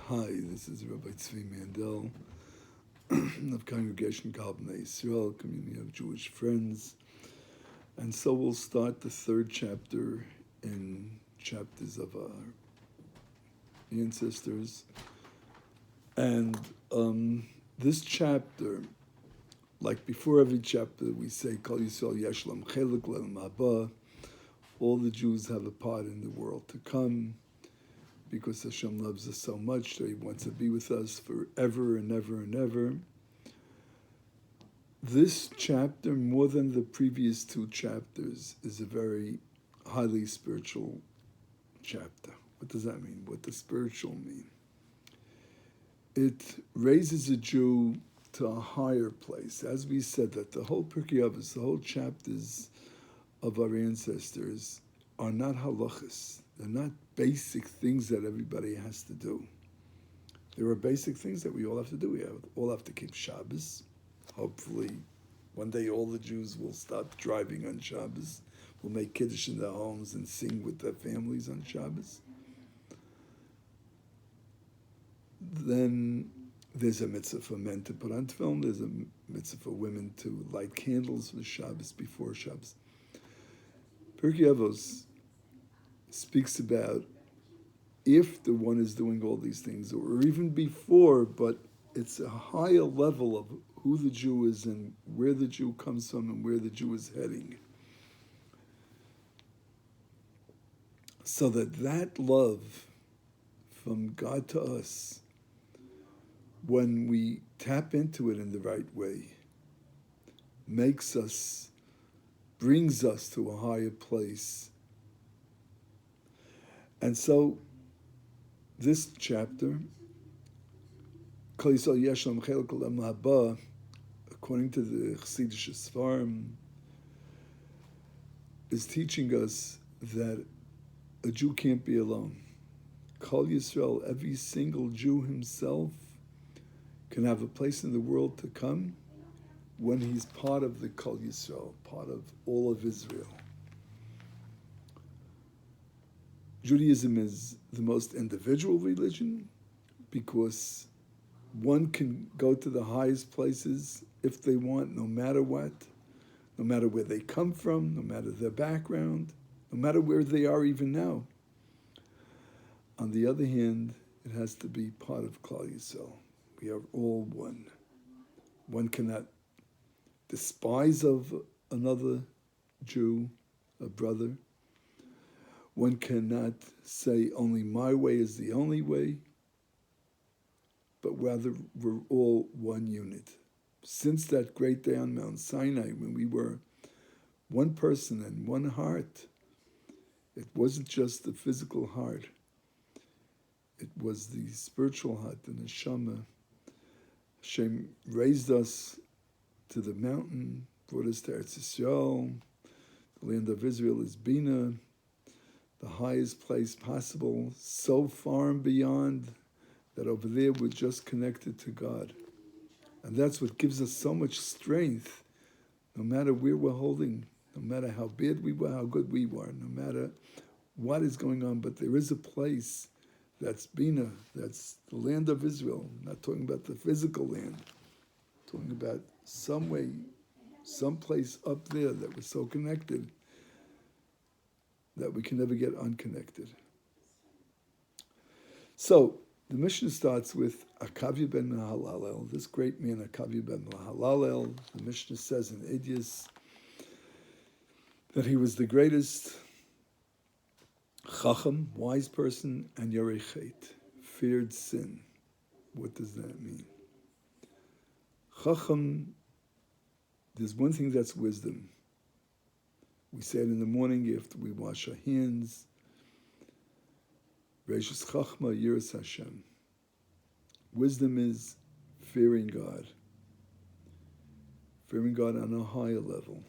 Hi, this is Rabbi Tzvi Mandel of Congregation Kal B'nai Yisrael, Community of Jewish Friends. And so we'll start the third chapter in chapters of our ancestors. And this chapter, like before every chapter, we say, Kol Yisrael Yesh Lam Chelik Le'olam Haba. All the Jews have a part in the world to come, because Hashem loves us so much that He wants to be with us forever and ever and ever. This chapter, more than the previous two chapters, is a very highly spiritual chapter. What does that mean? What does spiritual mean? It raises a Jew to a higher place. As we said, that the whole Pirkei Avos, the whole chapters of our ancestors are not halachas. They're not basic things that everybody has to do. There are basic things that we all have to do. We all have to keep Shabbos. Hopefully, one day all the Jews will stop driving on Shabbos, will make Kiddush in their homes and sing with their families on Shabbos. Then there's a mitzvah for men to put on tefillin. There's a mitzvah for women to light candles for Shabbos, before Shabbos. Pirkei Avos speaks about if the one is doing all these things, or even before, but it's a higher level of who the Jew is and where the Jew comes from and where the Jew is heading. So that love from God to us, when we tap into it in the right way, brings us to a higher place. And so, this chapter, Kol Yisrael Yesh Lam Chelik Le'olam Haba, according to the Chassidish Sfarim, is teaching us that a Jew can't be alone. Kol Yisrael, every single Jew himself, can have a place in the world to come when he's part of the Kol Yisrael, part of all of Israel. Judaism is the most individual religion because one can go to the highest places if they want, no matter what, no matter where they come from, no matter their background, no matter where they are even now. On the other hand, it has to be part of Klal Yisrael. We are all one. One cannot despise of another Jew, a brother. One cannot say only my way is the only way, but rather we're all one unit. Since that great day on Mount Sinai, when we were one person and one heart, it wasn't just the physical heart, it was the spiritual heart, the neshama. Hashem raised us to the mountain, brought us to Eretz Yisrael. The land of Israel is Bina, the highest place possible, so far and beyond that over there we're just connected to God. And that's what gives us so much strength, no matter where we're holding, no matter how bad we were, how good we were, no matter what is going on. But there is a place that's Bina, that's the land of Israel. I'm not talking about the physical land, I'm talking about some way, some place up there that we're so connected that we can never get unconnected. So, the Mishnah starts with Akavya ben Mahalalel, this great man, Akavya ben Mahalalel. The Mishnah says in Idyas that he was the greatest Chacham, wise person, and Yarei Chet, feared sin. What does that mean? Chacham, there's one thing that's wisdom. We say it in the morning after we wash our hands. Reishis Chachma Yiras Hashem. Wisdom is fearing God. Fearing God on a higher level.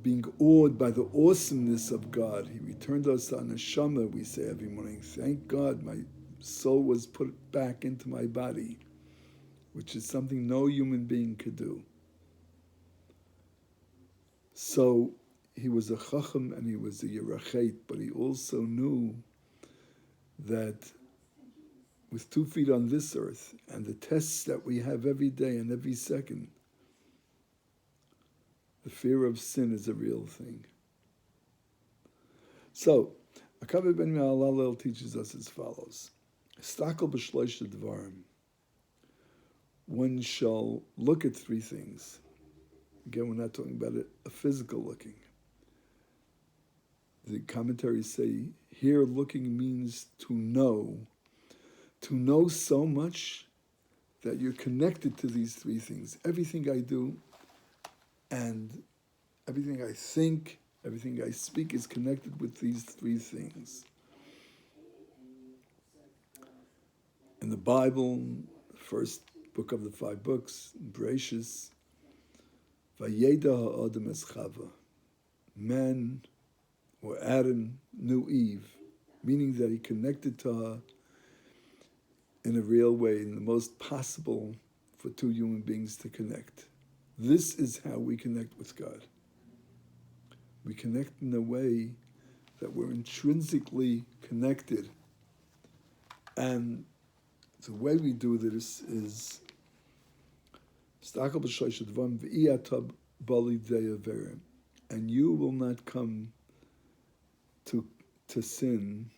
Being awed by the awesomeness of God. He returned us on neshama, we say every morning. Thank God my soul was put back into my body, which is something no human being could do. So he was a chacham and he was a yerachet, but he also knew that with 2 feet on this earth and the tests that we have every day and every second, the fear of sin is a real thing. So, Akav ben Me'alalel teaches us as follows. Stakel b'shlosh dvarim. One shall look at 3 things. Again, we're not talking about a physical looking. The commentaries say here looking means to know so much that you're connected to these 3 things. Everything I do and everything I think, everything I speak is connected with these 3 things. In the Bible, the first book of the 5 books, Bereshis, Vayeda ha'adam es Chava. Man, or Adam, knew Eve, meaning that he connected to her in a real way, in the most possible for 2 human beings to connect. This is how we connect with God. We connect in a way that we're intrinsically connected. And the way we do this is and you will not come to sin.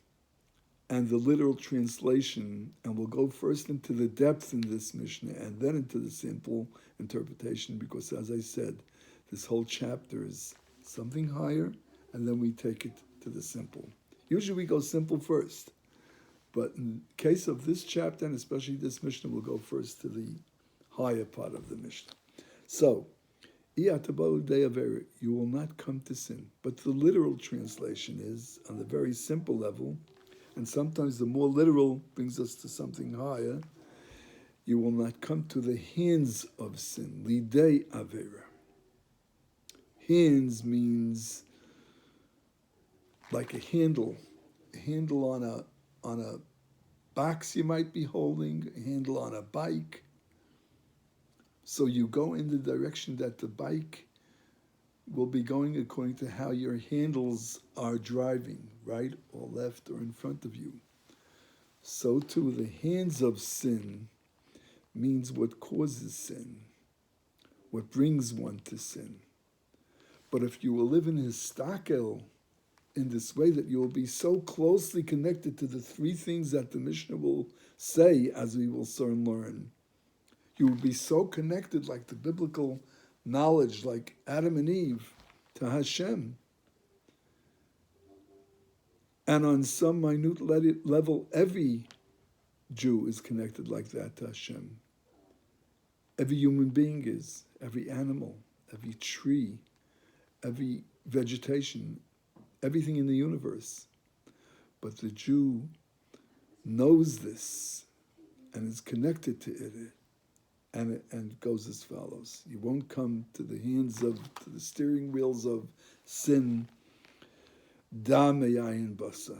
And the literal translation, and we'll go first into the depth in this Mishnah and then into the simple interpretation, because as I said, this whole chapter is something higher, and then we take it to the simple. Usually we go simple first, but in case of this chapter, and especially this Mishnah, we'll go first to the higher part of the Mishnah. So, you will not come to sin. But the literal translation is, on the very simple level, and sometimes the more literal brings us to something higher, you will not come to the hands of sin. Lidei Avera. Hands means like a handle on a box you might be holding, a handle on a bike. So you go in the direction that the bike will be going according to how your handles are driving, right or left or in front of you. So too, the hands of sin means what causes sin, what brings one to sin. But if you will live in histakel, in this way that you will be so closely connected to the 3 things that the Mishnah will say, as we will soon learn, you will be so connected like the biblical knowledge, like Adam and Eve, to Hashem. And on some minute level, every Jew is connected like that to Hashem. Every human being is, every animal, every tree, every vegetation, everything in the universe. But the Jew knows this and is connected to it. And it goes as follows. You won't come to the steering wheels of sin. Da me'ayin basa.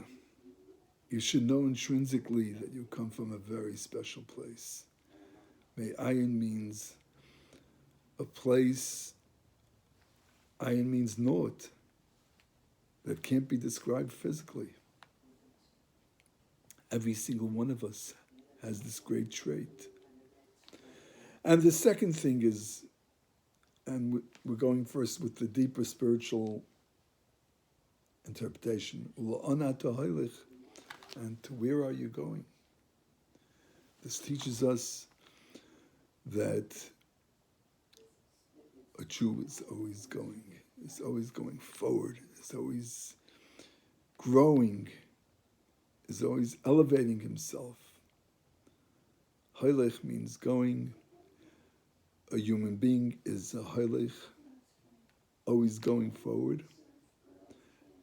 You should know intrinsically that you come from a very special place. Me'ayin means a place. Ayin means naught, that can't be described physically. Every single one of us has this great trait. And the second thing is, and we're going first with the deeper spiritual interpretation, and to where are you going? This teaches us that a Jew is always going forward, is always growing, is always elevating himself. Hailech means going. A human being is a hailech, always going forward.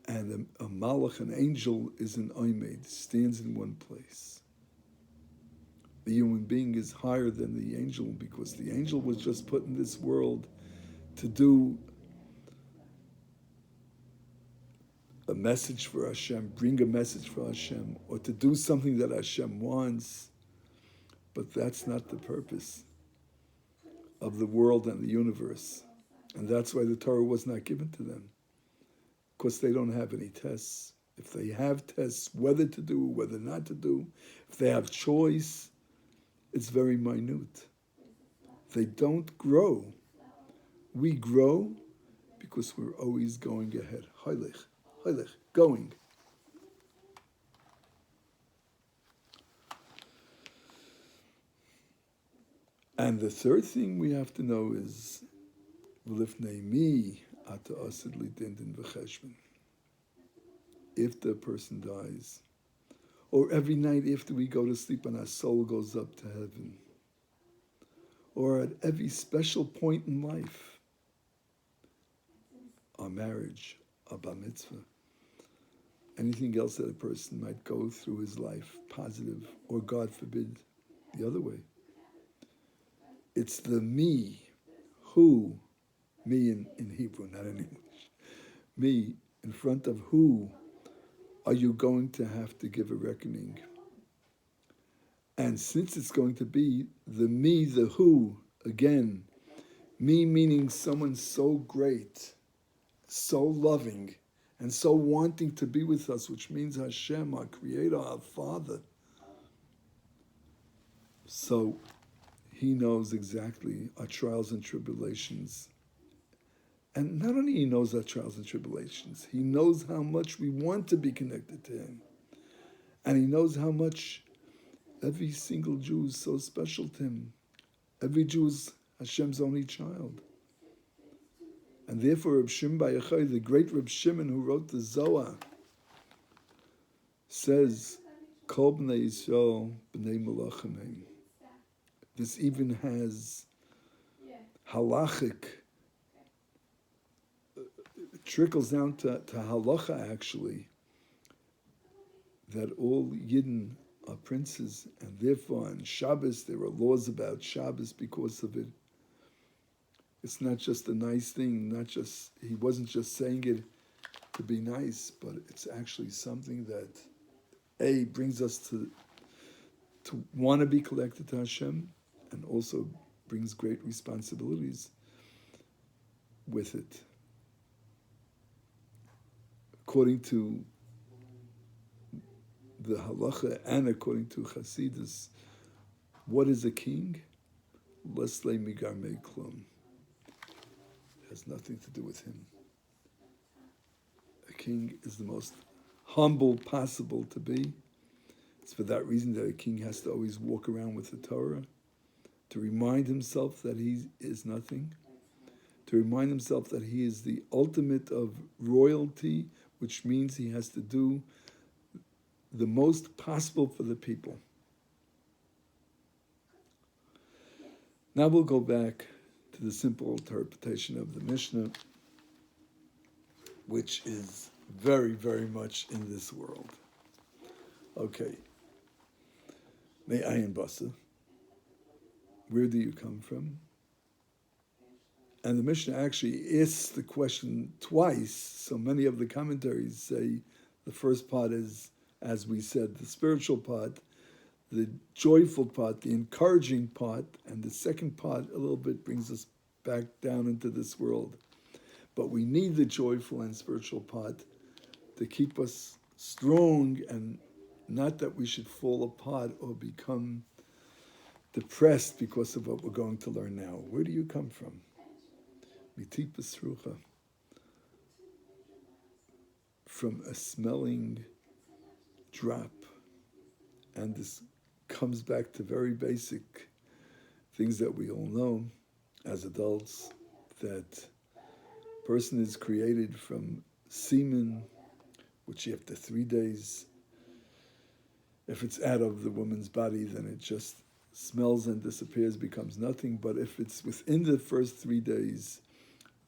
And a malach, an angel, is an oimed, stands in one place. The human being is higher than the angel because the angel was just put in this world to do a message for Hashem, bring a message for Hashem, or to do something that Hashem wants. But that's not the purpose of the world and the universe. And that's why the Torah was not given to them. Because they don't have any tests. If they have tests, whether to do, whether not to do, if they have choice, it's very minute. They don't grow. We grow because we're always going ahead. Hoylech, going. And the third thing we have to know is V'lifnei mi ata asad lidindin v'cheshbon. If the person dies, or every night after we go to sleep and our soul goes up to heaven, or at every special point in life, our marriage, our bar mitzvah, anything else that a person might go through his life, positive, or God forbid, the other way. It's the me, who, me in Hebrew, not in English, me in front of who are you going to have to give a reckoning. And since it's going to be the me, the who, again, me meaning someone so great, so loving, and so wanting to be with us, which means Hashem, our Creator, our Father. So He knows exactly our trials and tribulations. And not only He knows our trials and tribulations, He knows how much we want to be connected to Him. And He knows how much every single Jew is so special to Him. Every Jew is Hashem's only child. And therefore, Reb Shimon Bar Yochai, the great Reb Shimon who wrote the Zohar, says, Kol b'nei Yisrael b'nei malachim hem. This even has halachic, it trickles down to halacha actually, that all Yidden are princes, and therefore on Shabbos there are laws about Shabbos because of it. It's not just a nice thing, he wasn't just saying it to be nice, but it's actually something that brings us to want to be connected to Hashem, and also brings great responsibilities with it. According to the halacha and according to Chassidus, what is a king? Leslei migarmei klum. Has nothing to do with him. A king is the most humble possible to be. It's for that reason that a king has to always walk around with the Torah, to remind himself that he is nothing, to remind himself that he is the ultimate of royalty, which means he has to do the most possible for the people. Now we'll go back to the simple interpretation of the Mishnah, which is very, very much in this world. Okay. Me'ayin basa. Where do you come from? And the Mishnah actually asks the question twice. So many of the commentaries say the first part is, as we said, the spiritual part, the joyful part, the encouraging part, and the second part a little bit brings us back down into this world. But we need the joyful and spiritual part to keep us strong, and not that we should fall apart or become depressed because of what we're going to learn now. Where do you come from? Mitipas rucha. From a smelling drop. And this comes back to very basic things that we all know as adults, that person is created from semen, which after 3 days, if it's out of the woman's body, then it just smells and disappears, becomes nothing. But if it's within the first 3 days,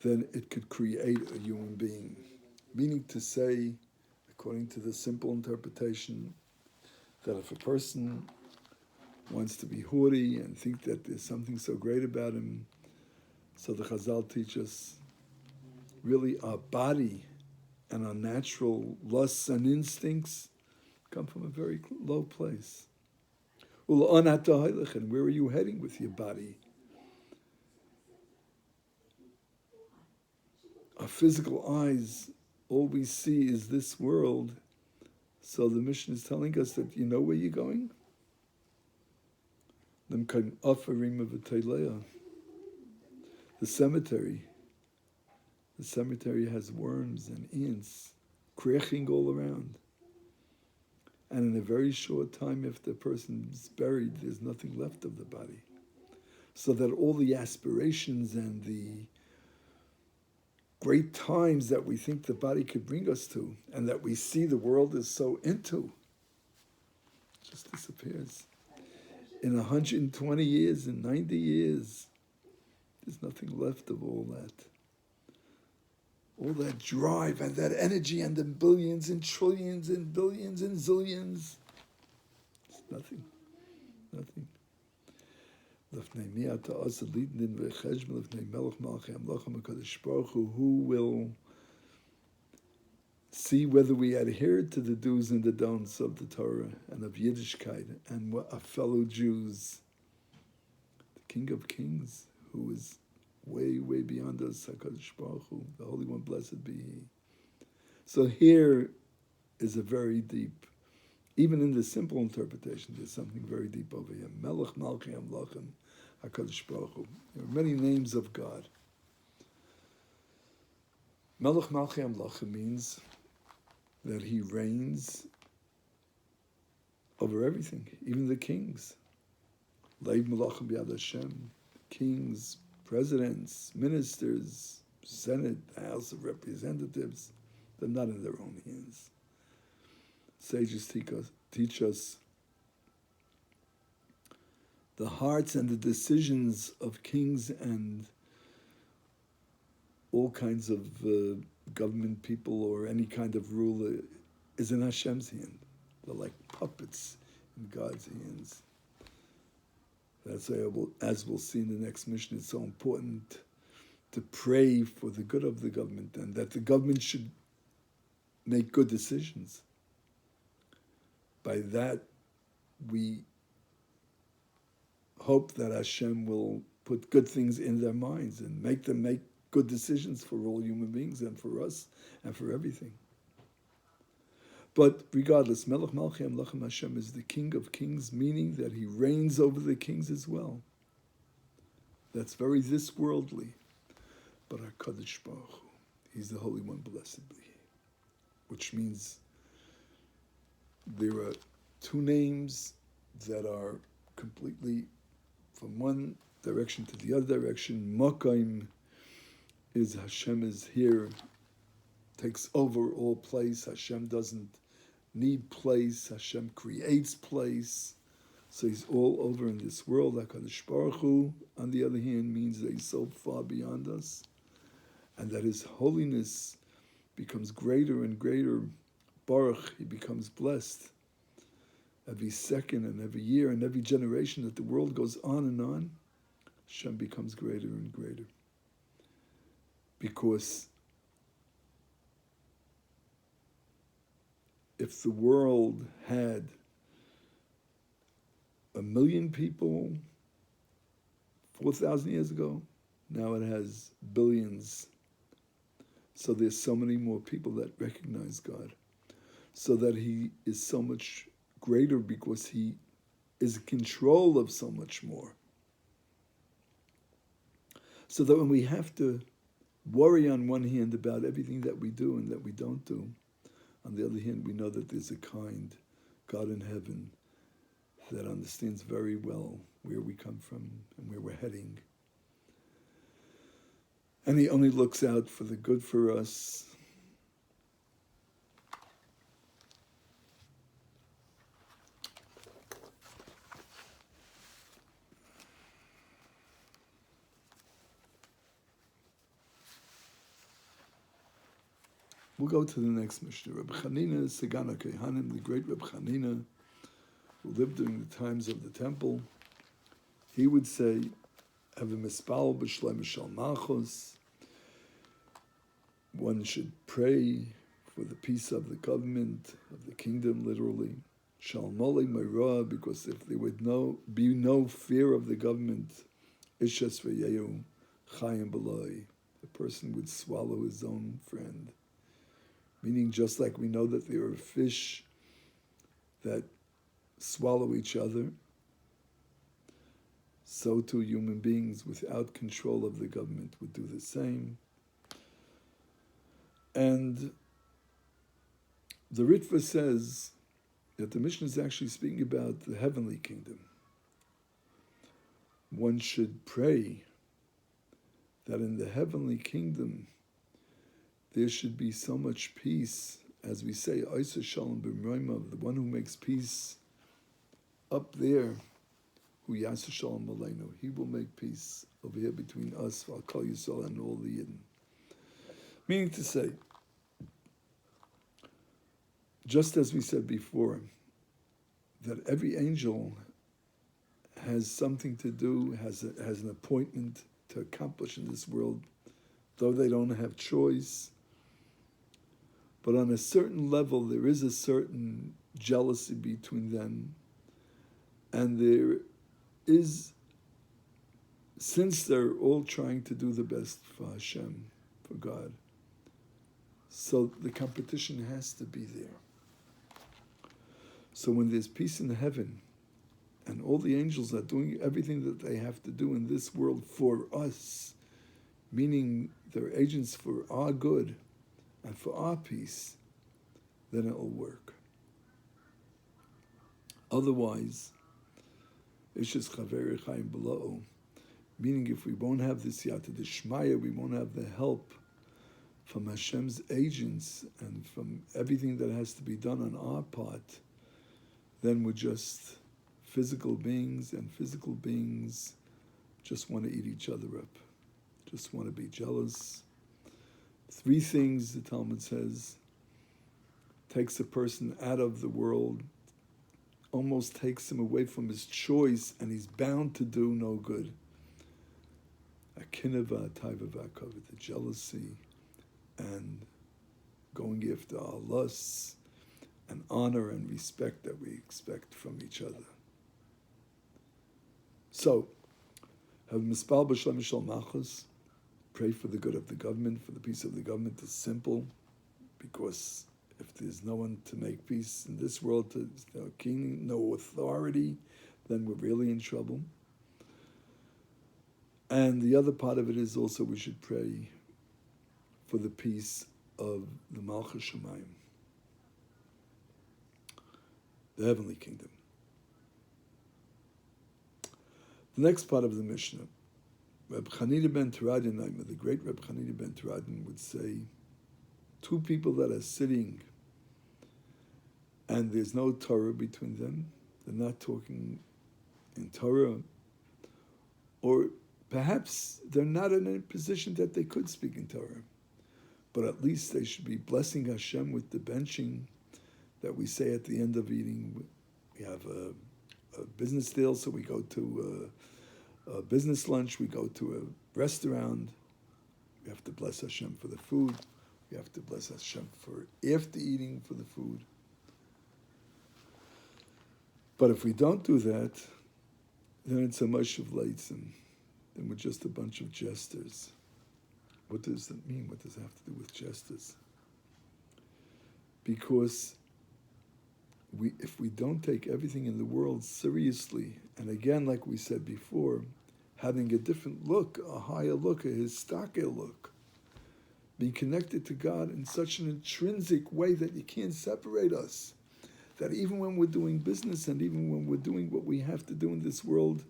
then it could create a human being. Meaning to say, according to the simple interpretation, that if a person wants to be haughty and think that there's something so great about him, so the Chazal teach us, really our body and our natural lusts and instincts come from a very low place. And where are you heading with your body? Our physical eyes, all we see is this world, So the mission is telling us that you know where you're going? The cemetery. The cemetery has worms and ants crashing all around. And in a very short time after the person's buried, there's nothing left of the body. So that all the aspirations and the great times that we think the body could bring us to, and that we see the world is so into, just disappears. In 120 years, in 90 years, there's nothing left of all that. All that drive and that energy and the billions and trillions and billions and zillions. It's nothing. Nothing. Who will see whether we adhere to the do's and the don'ts of the Torah and of Yiddishkeit and our fellow Jews. The King of Kings, who is way, way beyond us, HaKadosh Baruch Hu, the Holy One, blessed be He. So here is a very deep, even in the simple interpretation, there's something very deep over here. Melech Malchei Amlachim, HaKadosh Baruch Hu. There are many names of God. Melech Malchei Amlachim means that He reigns over everything, even the kings. Leiv Malachim B'Yad Hashem, kings, presidents, ministers, Senate, House of Representatives, they're not in their own hands. Sages teach us the hearts and the decisions of kings and all kinds of government people or any kind of ruler is in Hashem's hand. They're like puppets in God's hands. That's why, as we'll see in the next mission, it's so important to pray for the good of the government and that the government should make good decisions. By that, we hope that Hashem will put good things in their minds and make them make good decisions for all human beings and for us and for everything. But regardless, Melech Malchei Amlachim Hashem is the King of Kings, meaning that He reigns over the kings as well. That's very this worldly. But HaKadosh Baruch Hu, He's the Holy One, blessed be He. Which means there are two names that are completely from one direction to the other direction. Makaim is Hashem is here, takes over all place. Hashem doesn't need place. Hashem creates place. So He's all over in this world. HaKadosh Baruch Hu, on the other hand, means that He's so far beyond us and that His holiness becomes greater and greater. Baruch, He becomes blessed. Every second and every year and every generation that the world goes on, Hashem becomes greater and greater. Because if the world had 1 million people 4,000 years ago, now it has billions. So there's so many more people that recognize God. So that He is so much greater because He is in control of so much more. So that when we have to worry on one hand about everything that we do and that we don't do, on the other hand, we know that there's a kind God in heaven that understands very well where we come from and where we're heading. And He only looks out for the good for us. We'll go to the next Mishnah. Reb Chanina Segan HaKohanim, the great Reb Chanina, who lived during the times of the temple, he would say, have a mispal b'shlema shel malchus. One should pray for the peace of the government, of the kingdom, literally. Shal molei meirah, because if there would be no fear of the government, ishas v'yehu chayim b'loi, the person would swallow his own friend. Meaning, just like we know that there are fish that swallow each other, so too human beings without control of the government would do the same. And the Ritva says that the Mishnah is actually speaking about the heavenly kingdom. One should pray that in the heavenly kingdom there should be so much peace, as we say, Oisa Shalom B'Mroimav, the one who makes peace up there, Hu Yasa Shalom Aleinu, he will make peace over here between us, Kol Yisrael, and all the Yidden. Meaning to say, just as we said before, that every angel has something to do, has an appointment to accomplish in this world, though they don't have choice. But on a certain level, there is a certain jealousy between them, and there is, since they're all trying to do the best for Hashem, for God, so the competition has to be there. So when there's peace in heaven, and all the angels are doing everything that they have to do in this world for us, meaning they're agents for our good and for our peace, then it'll work. Otherwise, it's just Chaveri Chaim Below, meaning if we won't have this Yata D'Shmaya, we won't have the help from Hashem's agents and from everything that has to be done on our part, then we're just physical beings, and physical beings just want to eat each other up, just want to be jealous. 3 things, the Talmud says, takes a person out of the world, almost takes him away from his choice, and he's bound to do no good. Akinava, taivavakov, the jealousy, and going after our lusts, and honor and respect that we expect from each other. So, have mispal b'shalom mishal machos, pray for the good of the government, for the peace of the government. Is simple, because if there's no one to make peace in this world, no king, no authority, then we're really in trouble. And the other part of it is also we should pray for the peace of the Malchus Shemayim, the heavenly kingdom. The next part of the Mishnah, Reb Chanina ben Teradin, the great Reb Chanina ben Teradin would say, 2 people that are sitting and there's no Torah between them, they're not talking in Torah, or perhaps they're not in a position that they could speak in Torah, but at least they should be blessing Hashem with the benching that we say at the end of eating. We have a business deal, so we go to a business lunch, we go to a restaurant, we have to bless Hashem for the food, we have to bless Hashem for after eating for the food. But if we don't do that, then it's a Moshev Leitzim, then we're just a bunch of jesters. What does that mean? What does it have to do with jesters? Because if we don't take everything in the world seriously, and again, like we said before, having a different look, a higher look, a historical look, being connected to God in such an intrinsic way that you can't separate us, that even when we're doing business and even when we're doing what we have to do in this world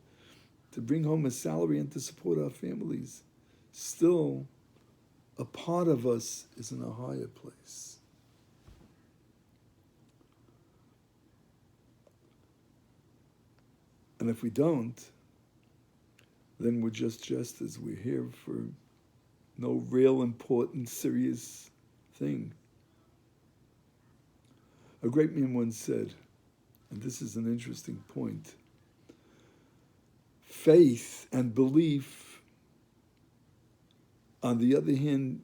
to bring home a salary and to support our families, still a part of us is in a higher place. And if we don't, then we're just jesters. We're here for no real important, serious thing. A great man once said, and this is an interesting point, faith and belief, on the other hand,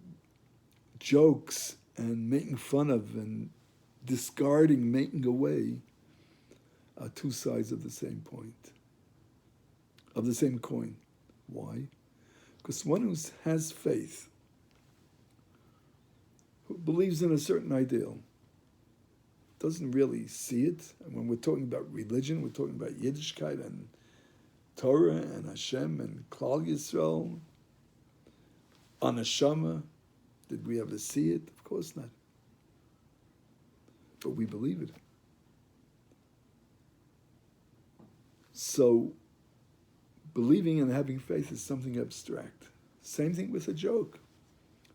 jokes and making fun of and discarding, making away, are 2 sides of the same point, of the same coin. Why? Because one who has faith, who believes in a certain ideal, doesn't really see it. And when we're talking about religion, we're talking about Yiddishkeit and Torah and Hashem and Klal Yisrael. Anashama, did we ever see it? Of course not. But we believe it. So, believing and having faith is something abstract. Same thing with a joke.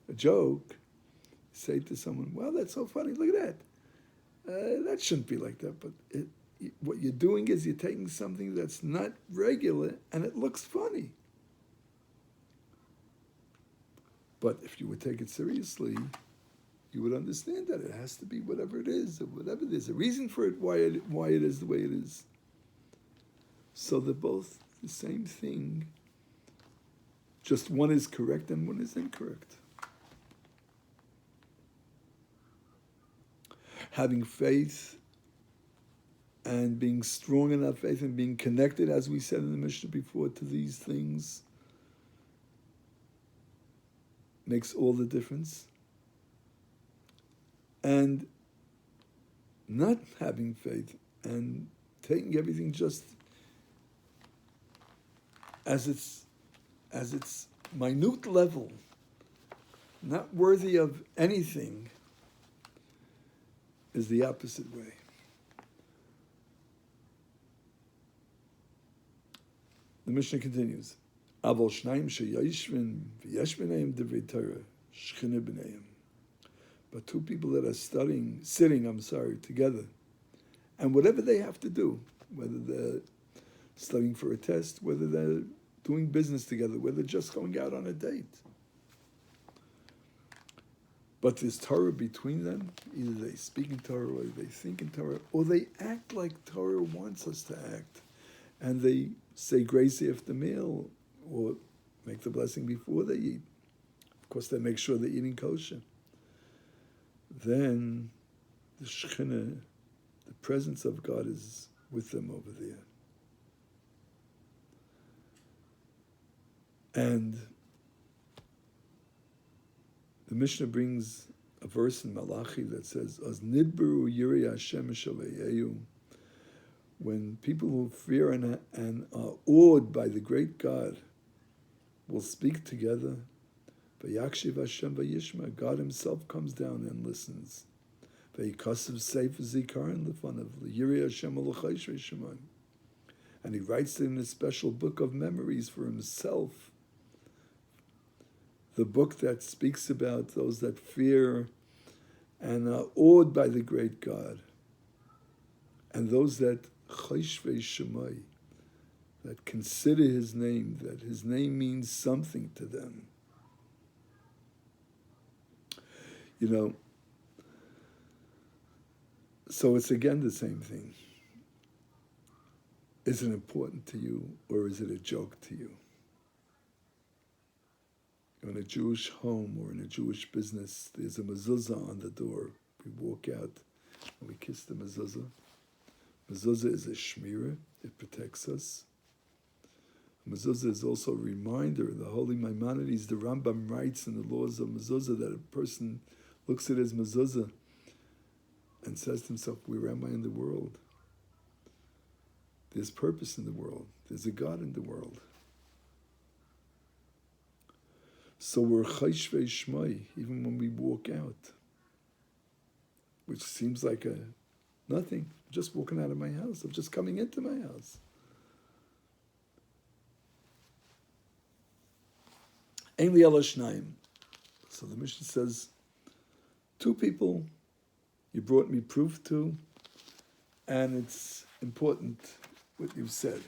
A joke, say to someone, well, that's so funny, look at that. That shouldn't be like that, but what you're doing is you're taking something that's not regular and it looks funny. But if you would take it seriously, you would understand that it has to be whatever it is, or whatever there's a reason for it, why it is the way it is. So they're both the same thing, just one is correct and one is incorrect. Having faith and being strong in that faith and being connected, as we said in the Mishnah before, to these things makes all the difference. And not having faith and taking everything just as its minute level, not worthy of anything, is the opposite way. The Mishnah continues. Aval shnayim sheyishvin v'yesh b'neihem divrei Torah shchina b'neihem. But two people that are sitting together, and whatever they have to do, whether they're studying for a test, whether they're doing business together, whether they're just going out on a date. But there's Torah between them. Either they speak in Torah, or they think in Torah, or they act like Torah wants us to act. And they say grace after meal, or make the blessing before they eat. Of course, they make sure they're eating kosher. Then the Shekhinah, the presence of God, is with them over there. And the Mishnah brings a verse in Malachi that says, "As nidberu yirei Hashem shalayeyu." When people who fear and are awed by the great God will speak together, Vayakshiv Hashem vayishma, God Himself comes down and listens. Vayikasav sefer zikaron lefanav liyirei Hashem alachayshvei shemayim, and He writes it in a special book of memories for Himself. The book that speaks about those that fear and are awed by the great God, and those that chayshvei shemai, that consider His name, that His name means something to them. You know, so it's again the same thing. Is it important to you, or is it a joke to you? In a Jewish home or in a Jewish business, there's a mezuzah on the door. We walk out and we kiss the mezuzah. Mezuzah is a shmirah, it protects us. Mezuzah is also a reminder. The Holy Maimonides, the Rambam writes in the laws of mezuzah that a person looks at his mezuzah and says to himself, where am I in the world? There's purpose in the world. There's a God in the world. So we're chayshvei shmai, even when we walk out, which seems like nothing. I'm just walking out of my house. I'm just coming into my house. Ein li ela shnayim. So the Mishnah says, two people you brought me proof to, and it's important what you've said.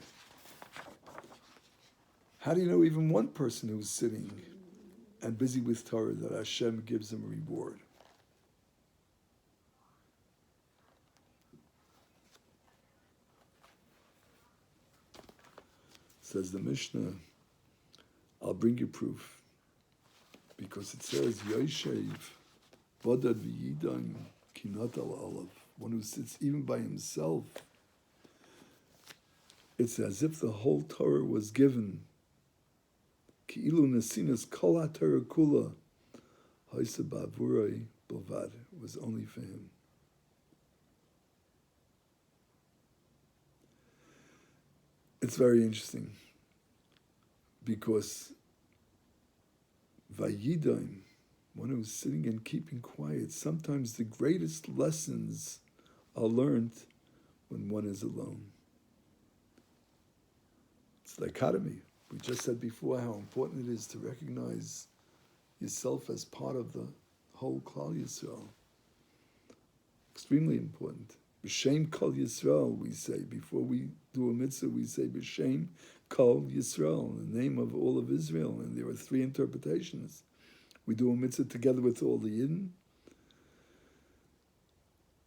How do you know even one person who's sitting and busy with Torah that Hashem gives him a reward? Says the Mishnah, I'll bring you proof. Because it says, Yoshev, Bodad v'yidan, kinat al alav, one who sits even by himself. It's as if the whole Torah was given. Ki'ilu nesinas kol ha-Torah kula, haisa ba'avurei bilvad, was only for him. It's very interesting because Vayidaim, one who's sitting and keeping quiet, sometimes the greatest lessons are learned when one is alone. It's dichotomy. We just said before how important it is to recognize yourself as part of the whole Klal Yisrael. Extremely important. B'Shem Kol Yisrael, we say. Before we do a mitzvah, we say B'Shem Kol Yisrael, in the name of all of Israel. And there are three interpretations. We do a mitzvah together with all the Yidden.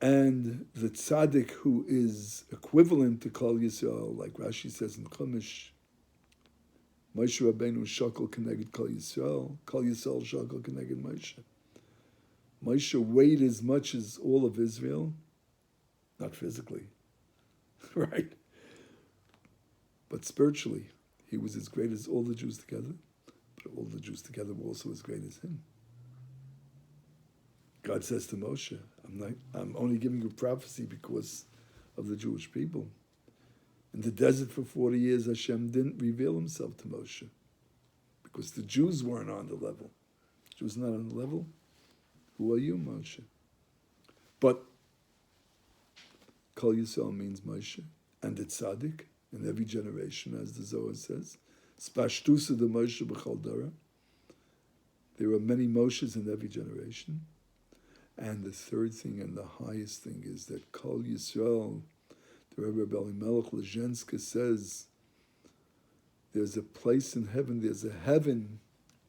And the tzaddik who is equivalent to Kol Yisrael, like Rashi says in Chumash, Moshe Rabbeinu shakal keneged Kol Yisrael shakal keneged Moshe. Moshe weighed as much as all of Israel, not physically, right? But spiritually, he was as great as all the Jews together, but all the Jews together were also as great as him. God says to Moshe, I'm only giving you prophecy because of the Jewish people. In the desert for 40 years, Hashem didn't reveal himself to Moshe because the Jews weren't on the level. Jews not on the level. Who are you, Moshe? But Kol Yisrael means Moshe, and the tzaddik in every generation, as the Zohar says. Spashtusa de Moshe b'chol dara. There are many Moshes in every generation. And the third thing and the highest thing is that Kol Yisrael, the Rebbe Elimelech Lezhenska says, there's a place in heaven, there's a heaven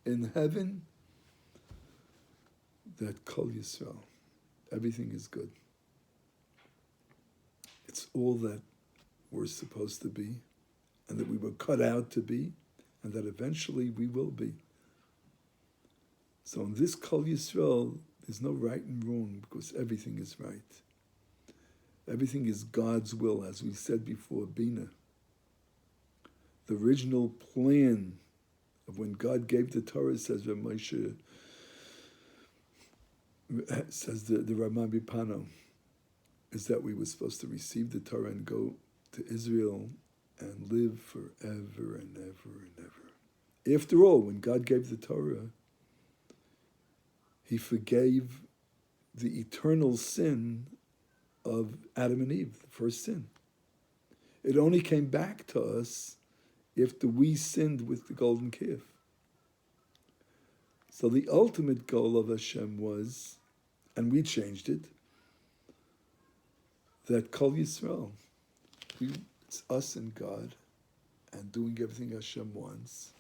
in heaven that Kol Yisrael, everything is good. It's all that we're supposed to be, and that we were cut out to be, and that eventually we will be. So in this Kol Yisrael, there's no right and wrong because everything is right. Everything is God's will, as we said before, Bina. The original plan of when God gave the Torah, says Rav Moshe, says the Raman Bipano, is that we were supposed to receive the Torah and go to Israel and live forever and ever and ever. After all, when God gave the Torah, he forgave the eternal sin of Adam and Eve, the first sin. It only came back to us after we sinned with the golden calf. So the ultimate goal of Hashem was, and we changed it, that Kol Yisrael, it's us and God, and doing everything Hashem wants.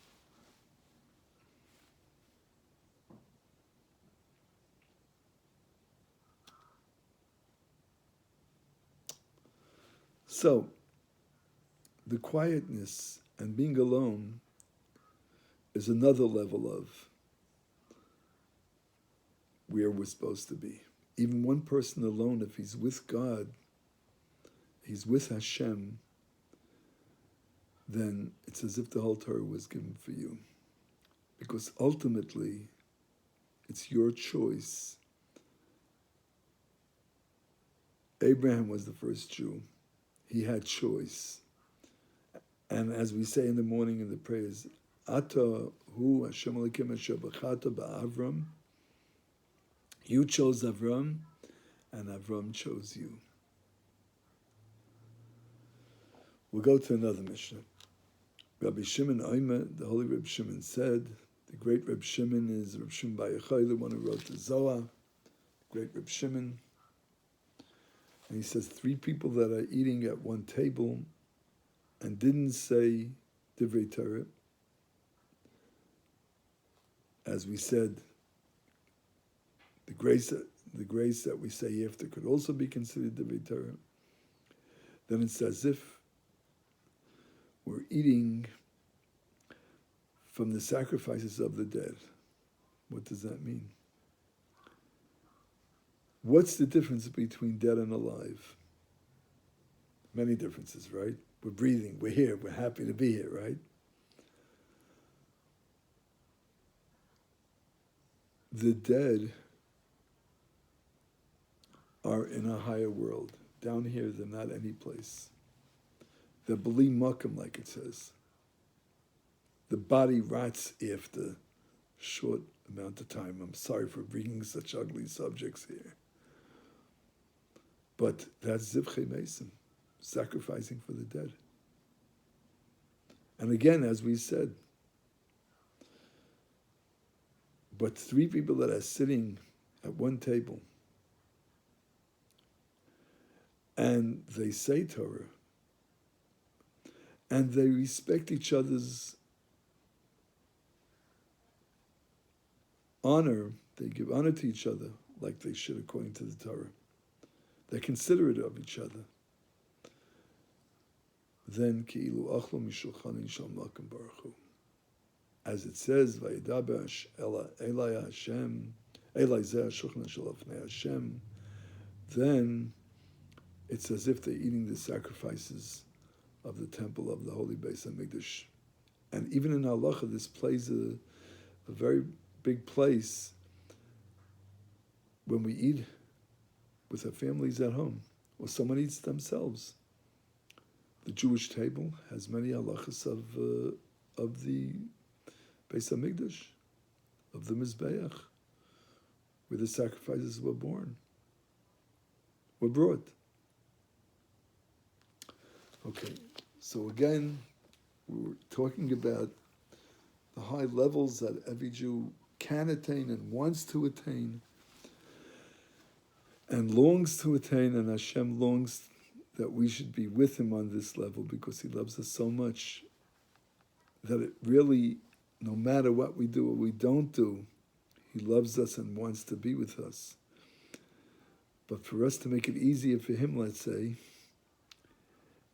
So, the quietness and being alone is another level of where we're supposed to be. Even one person alone, if he's with God, he's with Hashem, then it's as if the whole Torah was given for you. Because ultimately, it's your choice. Abraham was the first Jew. He had choice. And as we say in the morning in the prayers, Ata hu Hashem Elokim asher b'chata ba'Avram. You chose Avram, and Avram chose you. We'll go to another Mishnah. Rabbi Shimon Omer, the holy Rabbi Shimon said, the great Rabbi Shimon is Rabbi Shimon Bar Yochai, the one who wrote the Zohar, great Rabbi Shimon. And he says, 3 people that are eating at one table and didn't say Divrei Torah, as we said, the grace that we say after could also be considered Divrei Torah. Then it's as if we're eating from the sacrifices of the dead. What does that mean? What's the difference between dead and alive? Many differences, right? We're breathing, we're here, we're happy to be here, right? The dead are in a higher world. Down here, they're not any place. the beli makom, like it says. The body rots after short amount of time. I'm sorry for bringing such ugly subjects here. But that's zivchei mesim, sacrificing for the dead. And again, as we said, but three people that are sitting at one table and they say Torah and they respect each other's honor, they give honor to each other like they should according to the Torah. They're considerate of each other. Then ki'ilu achlu mishulchanin shel Malkum Baruch Hu. As it says, Vayidaber Elai Hashem, Elai Zeh Shulchan shel Avnei Hashem. Then it's as if they're eating the sacrifices of the temple of the Holy Beis Hamikdash. And even in halacha, this plays a very big place when we eat with our families at home, or someone eats themselves. The Jewish table has many halachas of the Beis Hamikdash, of the Mizbeach, where the sacrifices were brought. Okay, so again, we're talking about the high levels that every Jew can attain and wants to attain and longs to attain, and Hashem longs that we should be with Him on this level because He loves us so much that it really, no matter what we do or we don't do, He loves us and wants to be with us. But for us to make it easier for Him, let's say,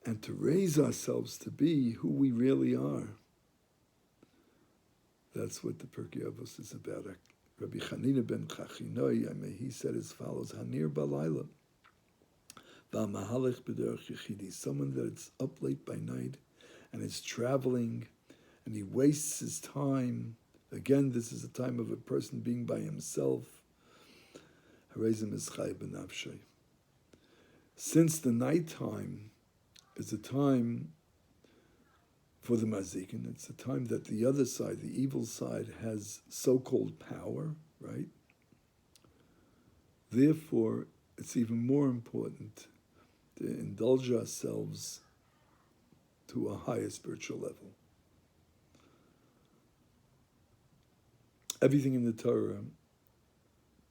and to raise ourselves to be who we really are, that's what the Pirkei Avos is about. Rabbi Chanina ben Chachinoi, he said as follows: Hanir balayla, v'amahalech b'derech yechidi, someone that's up late by night and is traveling and he wastes his time. Again, this is a time of a person being by himself. Harezim is chay b'nafshay. Since the nighttime is a time for the mazikin, it's a time that the other side, the evil side, has so-called power, right? Therefore, it's even more important to indulge ourselves to a higher spiritual level. Everything in the Torah,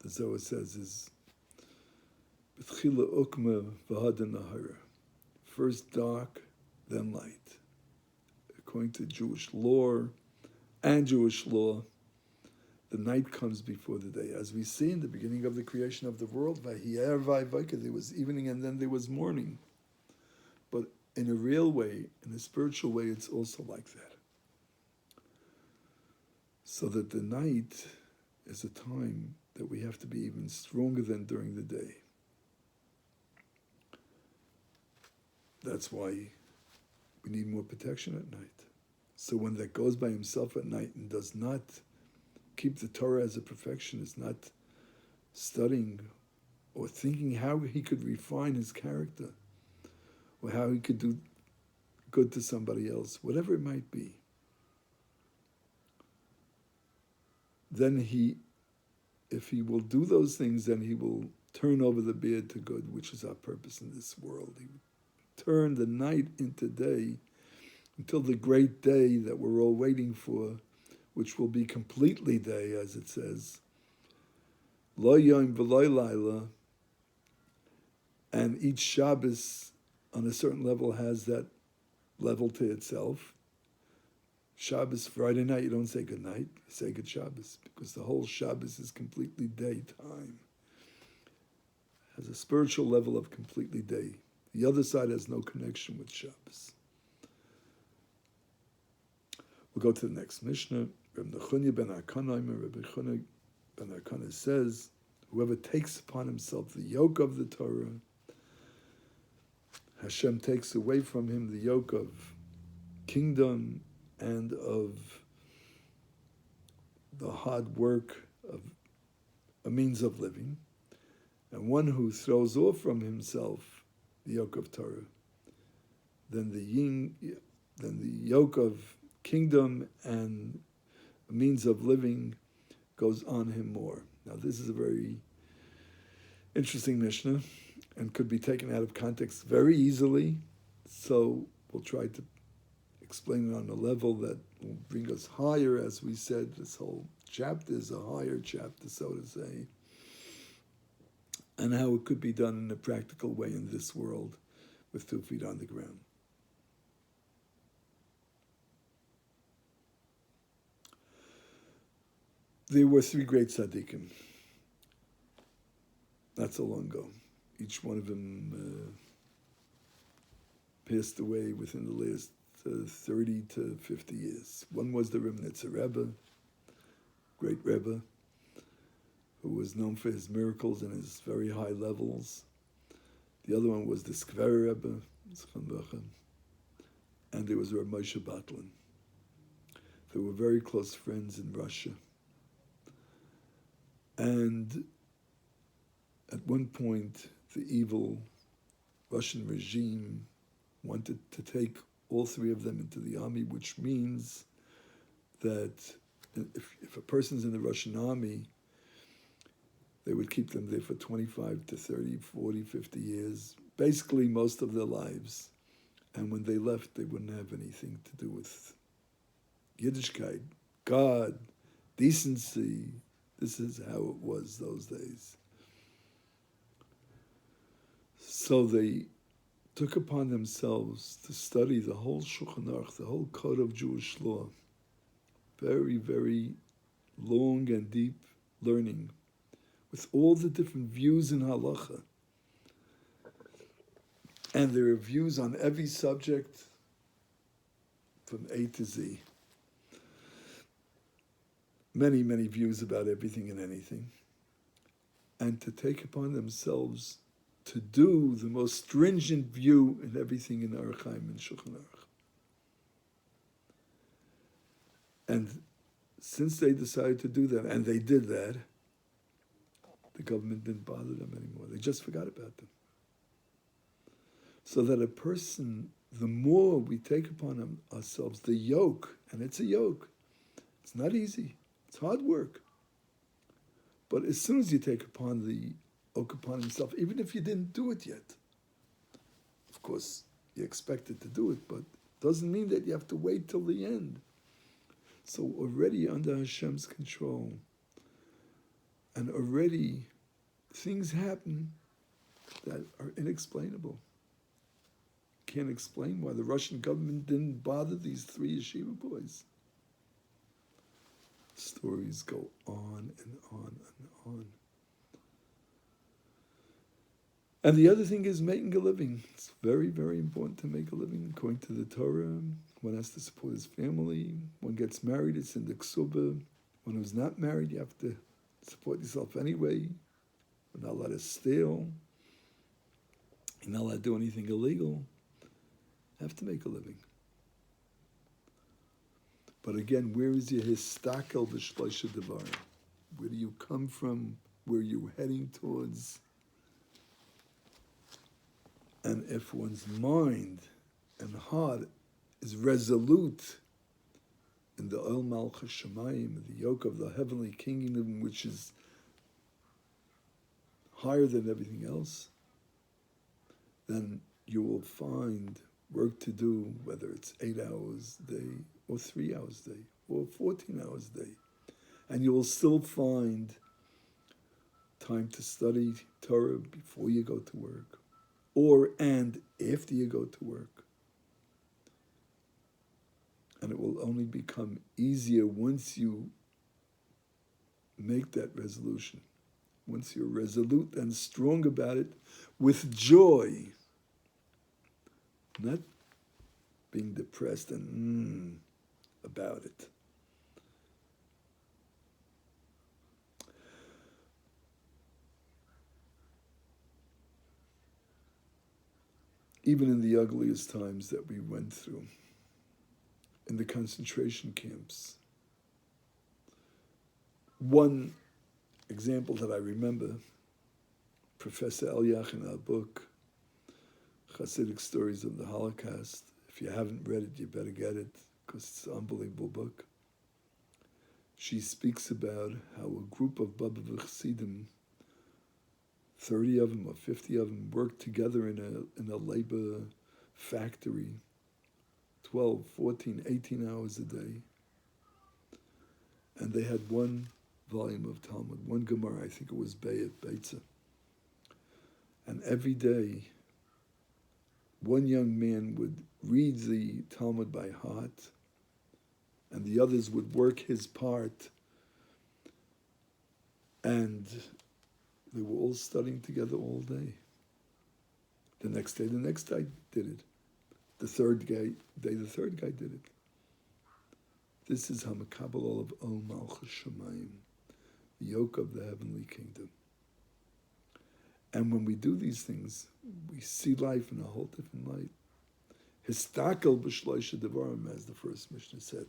the Zohar says, is b'tchila ukma v'hada nahara. First dark, then light. According to Jewish lore and Jewish law, the night comes before the day. As we see in the beginning of the creation of the world, there was evening and then there was morning. But in a real way, in a spiritual way, it's also like that. So that the night is a time that we have to be even stronger than during the day. That's why we need more protection at night. So one that goes by himself at night and does not keep the Torah as a perfection, is not studying or thinking how he could refine his character or how he could do good to somebody else, whatever it might be, then if he will do those things, then he will turn over the beard to good, which is our purpose in this world. He will turn the night into day until the great day that we're all waiting for, which will be completely day, as it says. Lo yom v'lo laila, and each Shabbos on a certain level has that level to itself. Shabbos, Friday night, you don't say good night, you say good Shabbos, because the whole Shabbos is completely daytime. Has a spiritual level of completely day. The other side has no connection with Shabbos. We'll go to the next Mishnah. Rabbi Nechunya ben Arkana ben Arkana says, whoever takes upon himself the yoke of the Torah, Hashem takes away from him the yoke of kingdom and of the hard work of a means of living. And one who throws off from himself the yoke of Torah, then then the yoke of kingdom and means of living goes on him more. Now, this is a very interesting Mishnah and could be taken out of context very easily. So we'll try to explain it on a level that will bring us higher. As we said, this whole chapter is a higher chapter, so to say, and how it could be done in a practical way in this world with 2 feet on the ground. There were 3 great tzaddikim, not so long ago. Each one of them passed away within the last 30 to 50 years. One was the Rimnitzer Rebbe, great Rebbe, who was known for his miracles and his very high levels. The other one was the Skver Rebbe, and there was Reb Moshe Batlin. They were very close friends in Russia. And at one point, the evil Russian regime wanted to take all 3 of them into the army, which means that if a person's in the Russian army, they would keep them there for 25 to 30, 40, 50 years, basically most of their lives. And when they left, they wouldn't have anything to do with Yiddishkeit, God, decency. This is how it was those days. So they took upon themselves to study the whole Shulchan Aruch, the whole code of Jewish law. Very, very long and deep learning with all the different views in halacha. And there are views on every subject from A to Z. Many, many views about everything and anything. And to take upon themselves to do the most stringent view in everything in Orach Chaim and Shulchan Aruch. And since they decided to do that, and they did that, the government didn't bother them anymore. They just forgot about them. So that a person, the more we take upon ourselves the yoke, and it's a yoke, it's not easy, it's hard work. But as soon as you take upon the yoke upon himself, even if you didn't do it yet, of course, you're expected to do it, but it doesn't mean that you have to wait till the end. So already under Hashem's control, and already things happen that are inexplainable. Can't explain why the Russian government didn't bother these 3 yeshiva boys. Stories go on and on and on. And the other thing is making a living. It's very, very important to make a living. According to the Torah, one has to support his family. One gets married, it's in the ksuba. One who's not married, you have to support yourself anyway. You're not allowed to steal. You're not allowed to do anything illegal. You have to make a living. But again, where is your histakel b'shloisha devarim? Where do you come from? Where are you heading towards? And if one's mind and heart is resolute in the Oil Malchus Shemayim, the yoke of the heavenly kingdom, which is higher than everything else, then you will find work to do, whether it's 8 hours a day, or 3 hours a day, or 14 hours a day. And you will still find time to study Torah before you go to work, and after you go to work. And it will only become easier once you make that resolution. Once you're resolute and strong about it, with joy, not being depressed and about it. Even in the ugliest times that we went through, in the concentration camps, one example that I remember, Professor Elyach in our book, Hasidic stories of the Holocaust. If you haven't read it, you better get it, because it's an unbelievable book. She speaks about how a group of Lubavitch Chassidim, 30 of them or 50 of them, worked together in a labor factory, 12, 14, 18 hours a day. And they had one volume of Talmud, one Gemara, I think it was Bayit, Beitza. And every day, one young man would read the Talmud by heart, and the others would work his part, and they were all studying together all day. The next guy did it. The third guy did it. This is Hamakabal of Ol Malchus Shamayim, the yoke of the heavenly kingdom. And when we do these things, we see life in a whole different light. Histakel b'shloisha devarim, as the first Mishnah said.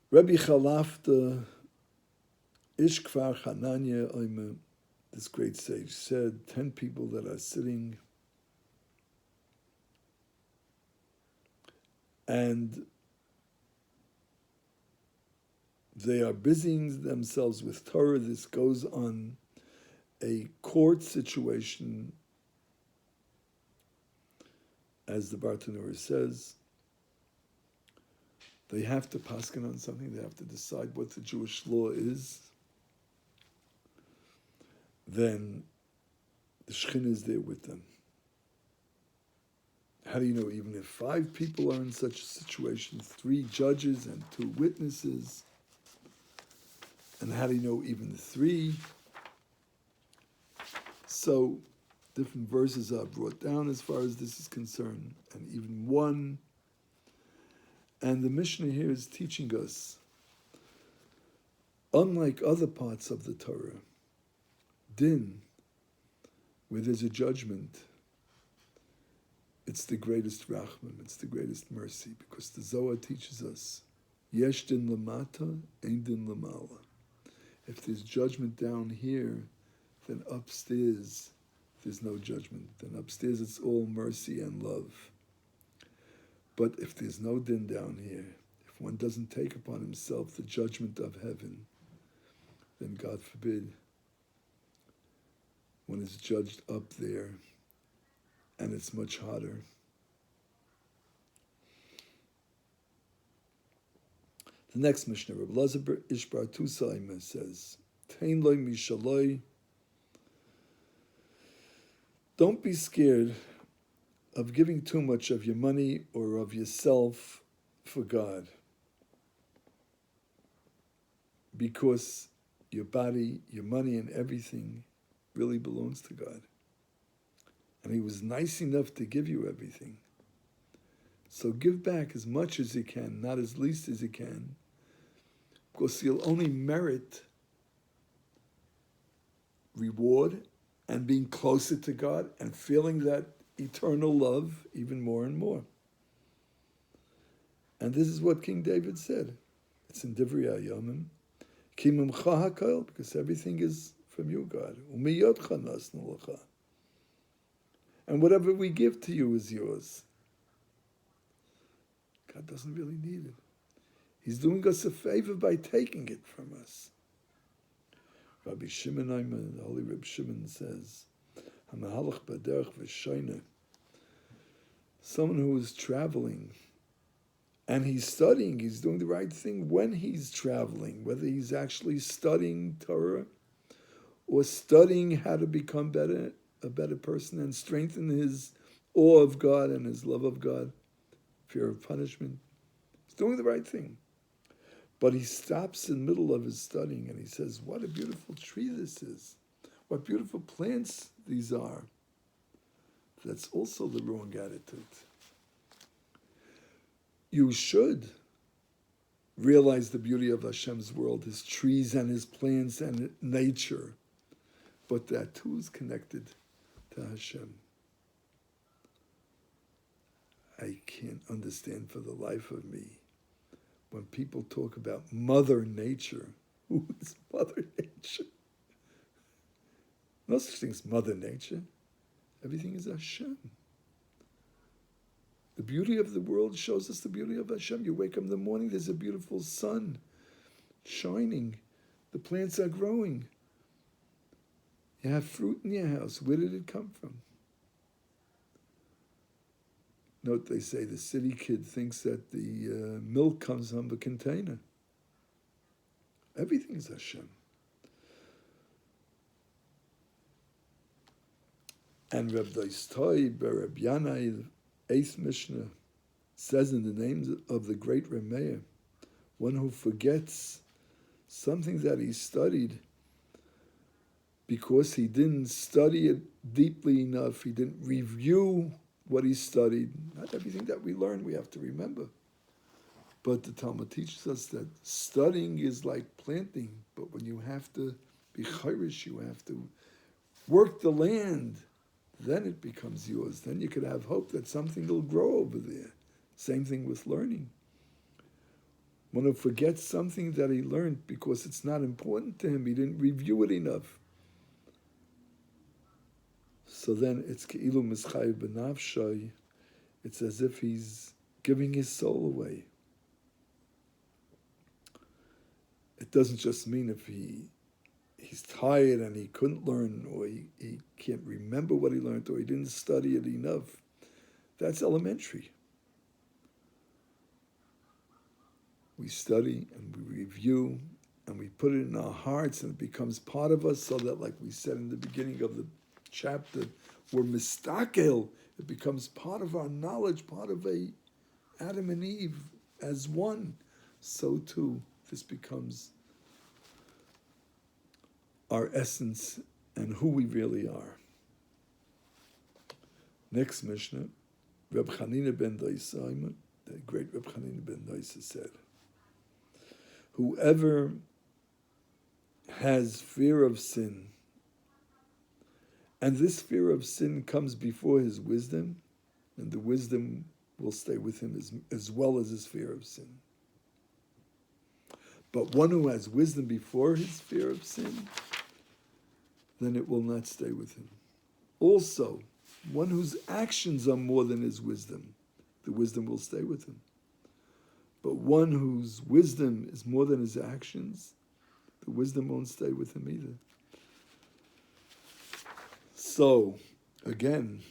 Rabbi Chalafta Ishkvar Hananya Oime, this great sage, said 10 people that are sitting and they are busying themselves with Torah. This goes on a court situation, as the Bartanura says. They have to paskin on something. They have to decide what the Jewish law is. Then the Shekhinah is there with them. How do you know, even if 5 people are in such a situation, 3 judges and 2 witnesses, and how do you know even 3? So different verses are brought down as far as this is concerned, and even 1. And the Mishnah here is teaching us, unlike other parts of the Torah, din, where there's a judgment, it's the greatest rachman, it's the greatest mercy, because the Zohar teaches us, yesh din lamata, ein din lamala. If there's judgment down here, then upstairs there's no judgment. Then upstairs it's all mercy and love. But if there's no din down here, if one doesn't take upon himself the judgment of heaven, then God forbid, one is judged up there, and it's much harder. The next Mishnah, Reb Elazar Ishbar Tusaima says, Tein loy mishaloi. Don't be scared of giving too much of your money or of yourself for God, because your body, your money, and everything really belongs to God. And He was nice enough to give you everything. So give back as much as you can, not as least as you can, because you'll only merit reward and being closer to God and feeling that eternal love even more and more. And this is what King David said. It's in Divrei Hayamim. Ki mimcha hakol, because everything is from you, God. Umiyotcha nasnu lecha. And whatever we give to you is yours. God doesn't really need it. He's doing us a favor by taking it from us. Rabbi Shimon Aiman, the Holy Reb Shimon says, Hamahalach baderech v'shoineh. Someone who is traveling and he's studying, he's doing the right thing when he's traveling, whether he's actually studying Torah or studying how to become a better person and strengthen his awe of God and his love of God, fear of punishment. He's doing the right thing. But he stops in the middle of his studying and he says, what a beautiful tree this is. What beautiful plants these are. That's also the wrong attitude. You should realize the beauty of Hashem's world, His trees and His plants and nature. But that too is connected to Hashem. I can't understand for the life of me when people talk about Mother Nature. Who is Mother Nature? No such thing as Mother Nature. Everything is Hashem. The beauty of the world shows us the beauty of Hashem. You wake up in the morning, there's a beautiful sun shining. The plants are growing. You have fruit in your house. Where did it come from? Note they say the city kid thinks that the milk comes from a container. Everything is Hashem. And Reb Doistoi, Reb Yanai, the 8th Mishnah, says in the name of the great Rameir, one who forgets something that he studied because he didn't study it deeply enough, he didn't review what he studied. Not everything that we learn we have to remember. But the Talmud teaches us that studying is like planting, but when you have to be chayrish, you have to work the land, then it becomes yours. Then you could have hope that something will grow over there. Same thing with learning. One who forgets something that he learned because it's not important to him, he didn't review it enough. So then it's ke'ilu mischayev b'nafshay. It's as if he's giving his soul away. It doesn't just mean if he's tired and he couldn't learn, or he can't remember what he learned, or he didn't study it enough. That's elementary. We study and we review and we put it in our hearts and it becomes part of us, so that, like we said in the beginning of the chapter, we're mistakel. It becomes part of our knowledge, part of Adam and Eve as one. So too, this becomes our essence and who we really are. Next Mishnah, Reb Chanina ben Doisa, the great Reb Chanina ben Doisa said, whoever has fear of sin, and this fear of sin comes before his wisdom, and the wisdom will stay with him as well as his fear of sin. But one who has wisdom before his fear of sin, then it will not stay with him. Also, one whose actions are more than his wisdom, the wisdom will stay with him. But one whose wisdom is more than his actions, the wisdom won't stay with him either. So, again,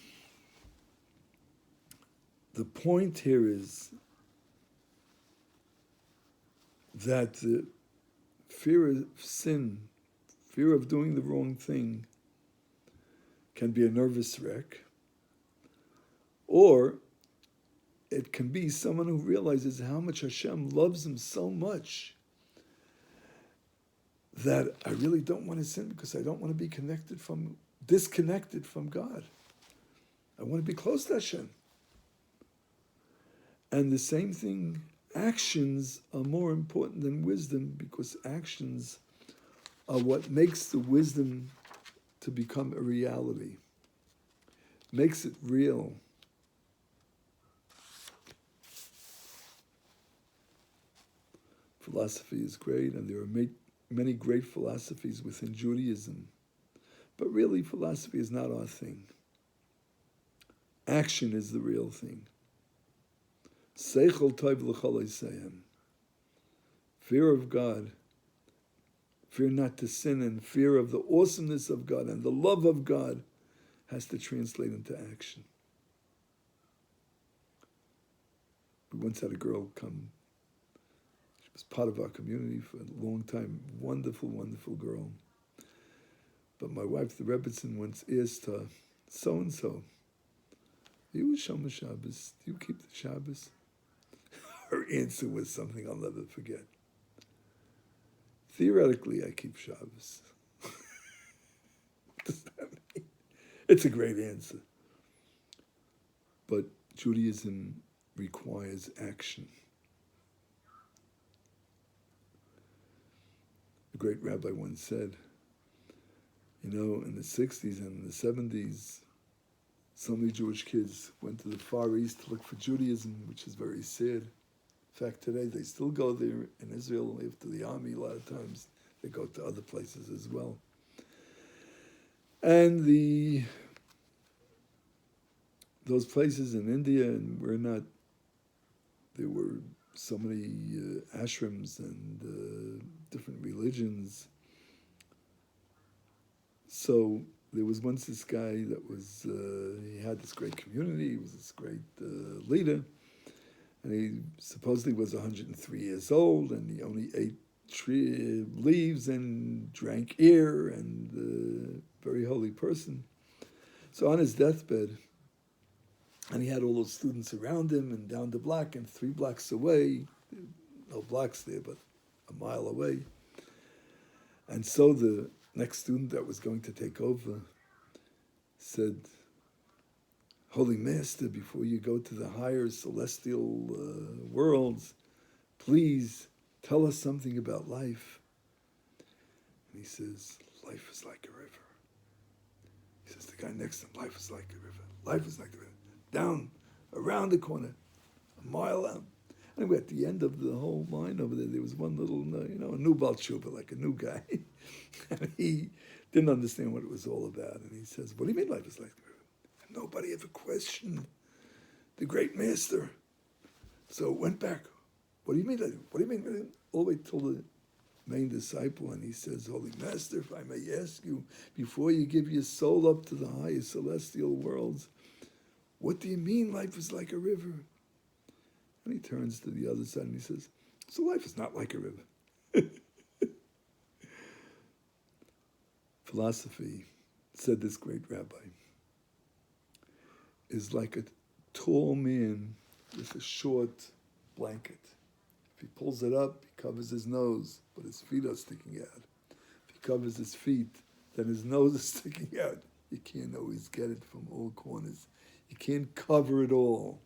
the point here is that the fear of sin, fear of doing the wrong thing, can be a nervous wreck, or it can be someone who realizes how much Hashem loves him so much that I really don't want to sin because I don't want to be disconnected from God. I want to be close to Hashem. And the same thing, actions are more important than wisdom, because actions are what makes the wisdom to become a reality, makes it real. Philosophy is great, and there are many great philosophies within Judaism. But really, philosophy is not our thing. Action is the real thing. Seichel tov l'chol eisayim. Fear of God, fear not to sin, and fear of the awesomeness of God and the love of God has to translate into action. We once had a girl come. She was part of our community for a long time. Wonderful, wonderful girl. But my wife, the Rebbitzin, once asked her, so-and-so, are you a Shomer Shabbos? Do you keep the Shabbos? Her answer was something I'll never forget. Theoretically, I keep Shabbos. What does that mean? It's a great answer. But Judaism requires action. The great rabbi once said, in the 60s and the 70s, so many Jewish kids went to the Far East to look for Judaism, which is very sad. In fact, today they still go there in Israel after the army. A lot of times they go to other places as well. And those places in India, and we're not, there were so many ashrams and different religions. So there was once this guy that was, he had this great community, he was this great leader, and he supposedly was 103 years old, and he only ate leaves and drank air, and very holy person. So on his deathbed, and he had all those students around him, and down the block, and 3 blocks away, no blocks there, but a mile away. And so the next student that was going to take over said, Holy Master, before you go to the higher celestial worlds, please tell us something about life. And he says, life is like a river. He says, the guy next to him, life is like a river. Life is like a river. Down, around the corner, a mile out. Anyway, at the end of the whole line over there was one little, a new Baal Tshuva, like a new guy. And he didn't understand what it was all about. And he says, what do you mean life is like a river? And nobody ever questioned the great master. So it went back. What do you mean? What do you mean? All the way till the main disciple, and he says, Holy Master, if I may ask you, before you give your soul up to the highest celestial worlds, what do you mean life is like a river? And he turns to the other side and he says, so life is not like a river. Philosophy, said this great rabbi, is like a tall man with a short blanket. If he pulls it up, he covers his nose, but his feet are sticking out. If he covers his feet, then his nose is sticking out. You can't always get it from all corners. You can't cover it all,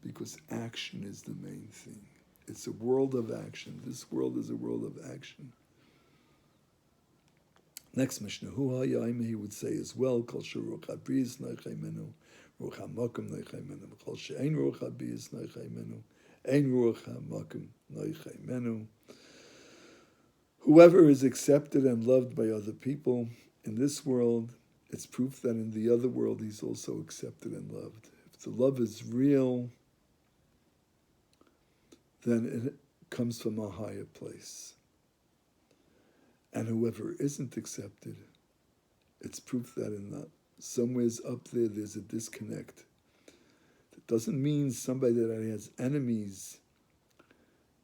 because action is the main thing. It's a world of action. This world is a world of action. Next Mishnah, he would say as well, Kol sheruach habris noichei menu, ruach hamakom noichei menu, Kol she'ein ruach habris noichei menu, ein ruach hamakom noichei menu. Whoever is accepted and loved by other people in this world, it's proof that in the other world he's also accepted and loved. If the love is real, then it comes from a higher place. And whoever isn't accepted, it's proof that in somewheres up there, there's a disconnect. That doesn't mean somebody that has enemies,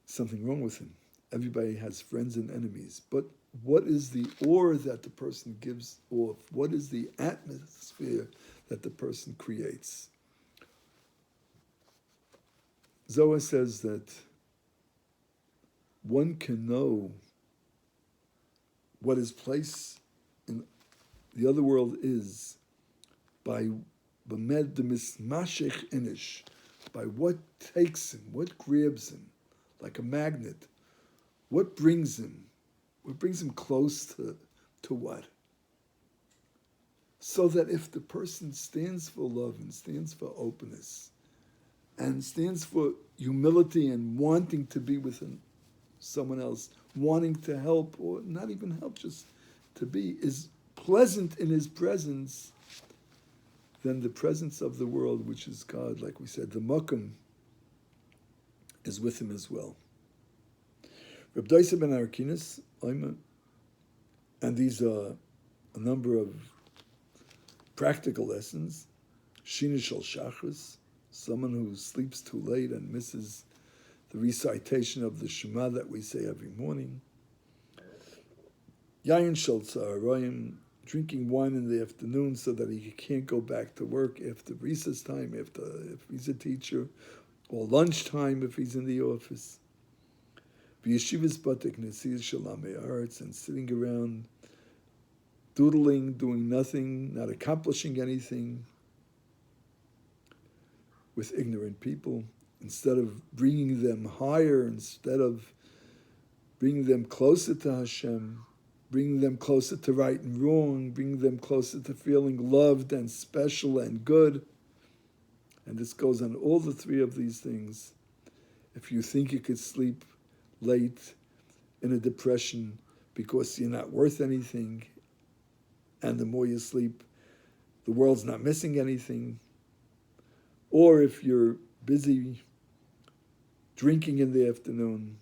something wrong with him. Everybody has friends and enemies. But what is the aura that the person gives off? What is the atmosphere that the person creates? Zohar says that one can know what his place in the other world is by b'med demismashech inish, by what takes him, what grabs him, like a magnet, what brings him close to what? So that if the person stands for love and stands for openness and stands for humility and wanting to be with someone else, wanting to help, or not even help, just to be, is pleasant in his presence, then the presence of the world, which is God, like we said, the Makom, is with him as well. Reb Doisa ben Arkinis, and these are a number of practical lessons. Shina shel Shachris, someone who sleeps too late and misses the recitation of the Shema that we say every morning. Yayin shel Tzaharoyim, drinking wine in the afternoon so that he can't go back to work after recess time, if he's a teacher, or lunchtime if he's in the office. V'yeshivas batek nesiyas shalamei haaretz, and sitting around doodling, doing nothing, not accomplishing anything with ignorant people, instead of bringing them higher, instead of bringing them closer to Hashem, bringing them closer to right and wrong, bringing them closer to feeling loved and special and good. And this goes on all the three of these things. If you think you could sleep late in a depression because you're not worth anything, and the more you sleep, the world's not missing anything. Or if you're busy drinking in the afternoon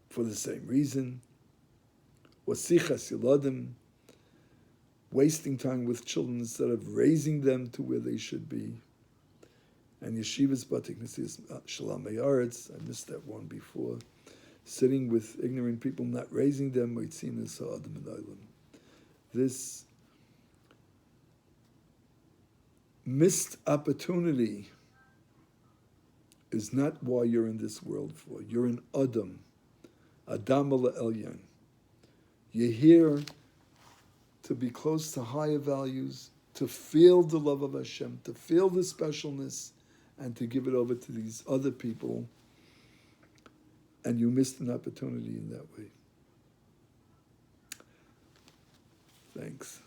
for the same reason, or sichas yiladim, wasting time with children instead of raising them to where they should be. And yeshivas batik nesias shalom haaretz, I missed that one before, sitting with ignorant people, not raising them, this missed opportunity is not why you're in this world for. You're an Adam ala elyon. You're here to be close to higher values, to feel the love of Hashem, to feel the specialness, and to give it over to these other people. And you missed an opportunity in that way. Thanks.